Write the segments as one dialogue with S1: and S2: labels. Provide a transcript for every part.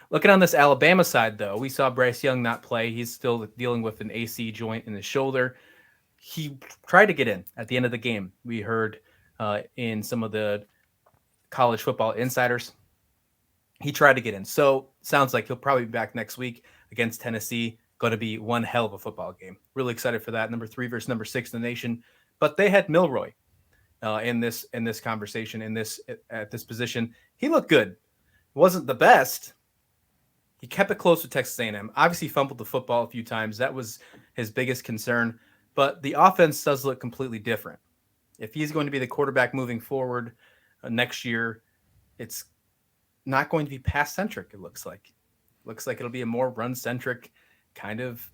S1: Looking on this Alabama side, though, we saw Bryce Young not play. He's still dealing with an AC joint in his shoulder. He tried to get in at the end of the game. We heard in some of the college football insiders, he tried to get in. So sounds like he'll probably be back next week against Tennessee. Going to be one hell of a football game. Really excited for that. Number 3 versus number 6 in the nation. But they had Milroy in this conversation in this at this position. He looked good. It wasn't the best. He kept it close with Texas A&M. Obviously, fumbled the football a few times. That was his biggest concern. But the offense does look completely different. If he's going to be the quarterback moving forward next year, it's not going to be pass centric. Looks like it'll be a more run centric kind of,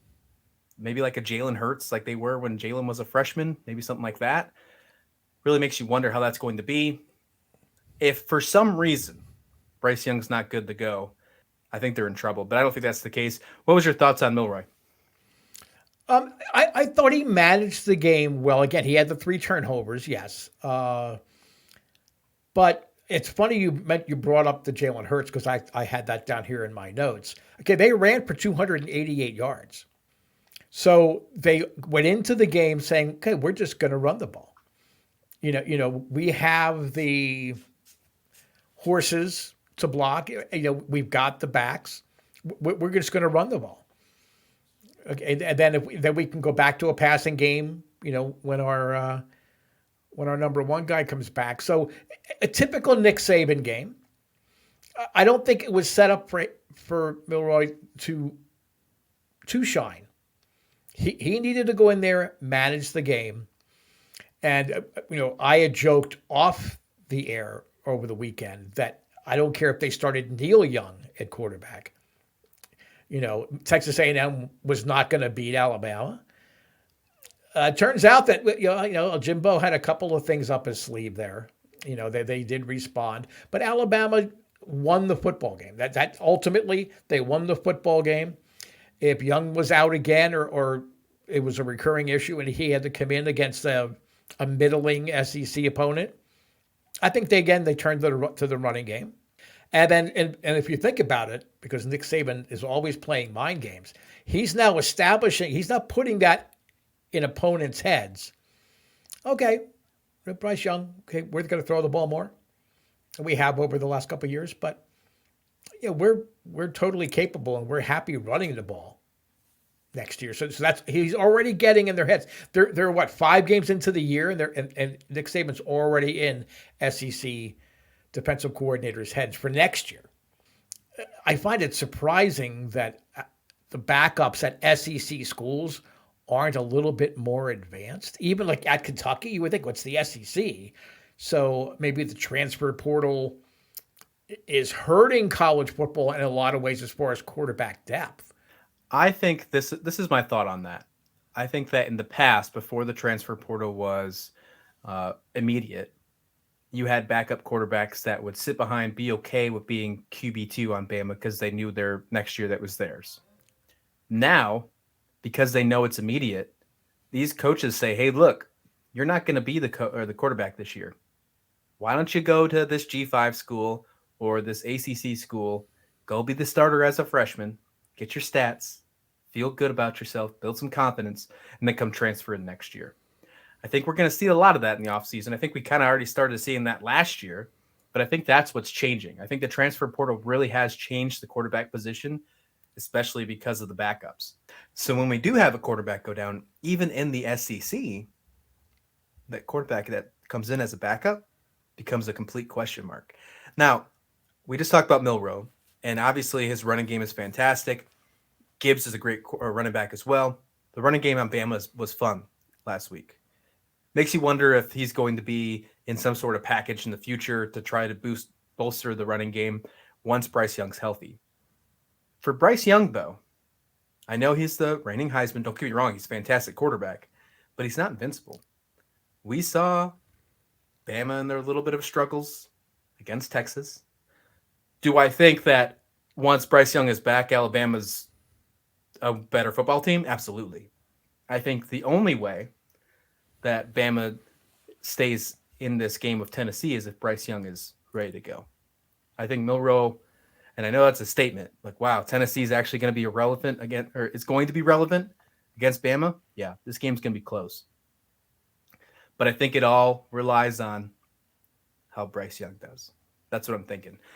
S1: maybe like a Jalen Hurts, like they were when Jalen was a freshman, maybe something like that. Really makes you wonder how that's going to be. If for some reason Bryce Young's not good to go, I think they're in trouble. But I don't think that's the case. What was your thoughts on Milroy?
S2: I thought he managed the game well. Again, he had the 3 turnovers, yes. But it's funny you brought up the Jalen Hurts because I had that down here in my notes. Okay, they ran for 288 yards. So they went into the game saying, okay, we're just going to run the ball. We have the horses to block. We've got the backs. We're just going to run the ball. Okay, and then we can go back to a passing game. When our number 1 guy comes back. So a typical Nick Saban game. I don't think it was set up for Milroy to shine. He needed to go in there, manage the game. And, I had joked off the air over the weekend that I don't care if they started Neil Young at quarterback. Texas A&M was not going to beat Alabama. Turns out that Jimbo had a couple of things up his sleeve there. They did respond, but Alabama won the football game. That ultimately they won the football game. If Young was out again, or it was a recurring issue, and he had to come in against a middling SEC opponent, I think they turned to the running game. And then, and if you think about it, because Nick Saban is always playing mind games, he's now he's not putting that in opponents' heads. Okay, Bryce Young, okay, we're going to throw the ball more. We have over the last couple of years, but we're totally capable and we're happy running the ball next year. So that's he's already getting in their heads. They're what, 5 games into the year, and Nick Saban's already in SEC defensive coordinators' heads for next year. I find it surprising that the backups at SEC schools aren't a little bit more advanced. Even like at Kentucky, you would think, what's the SEC? So maybe the transfer portal is hurting college football in a lot of ways as far as quarterback depth.
S1: I think this is my thought on that. I think that in the past, before the transfer portal was immediate, you had backup quarterbacks that would sit behind, be okay with being QB2 on Bama because they knew their next year that was theirs. Now, because they know it's immediate, these coaches say, "Hey, look, you're not going to be the quarterback this year. Why don't you go to this G5 school or this ACC school, go be the starter as a freshman, get your stats, feel good about yourself, build some confidence, and then come transfer in next year." I think we're going to see a lot of that in the offseason. I think we kind of already started seeing that last year, but I think that's what's changing. I think the transfer portal really has changed the quarterback position, especially because of the backups. So when we do have a quarterback go down, even in the SEC, that quarterback that comes in as a backup becomes a complete question mark. Now, we just talked about Milroe, and obviously his running game is fantastic. Gibbs is a great running back as well. The running game on Bama was fun last week. Makes you wonder if he's going to be in some sort of package in the future to try to bolster the running game once Bryce Young's healthy. For Bryce Young, though, I know he's the reigning Heisman. Don't get me wrong, he's a fantastic quarterback, but he's not invincible. We saw Bama in their little bit of struggles against Texas. Do I think that once Bryce Young is back, Alabama's a better football team? Absolutely. I think the only way that Bama stays in this game with Tennessee is if Bryce Young is ready to go. I think Milroe, And I know that's a statement. Like, wow, Tennessee's actually going to be irrelevant again, or it's going to be relevant against Bama. Yeah, this game's going to be close. But I think it all relies on how Bryce Young does. That's what I'm thinking.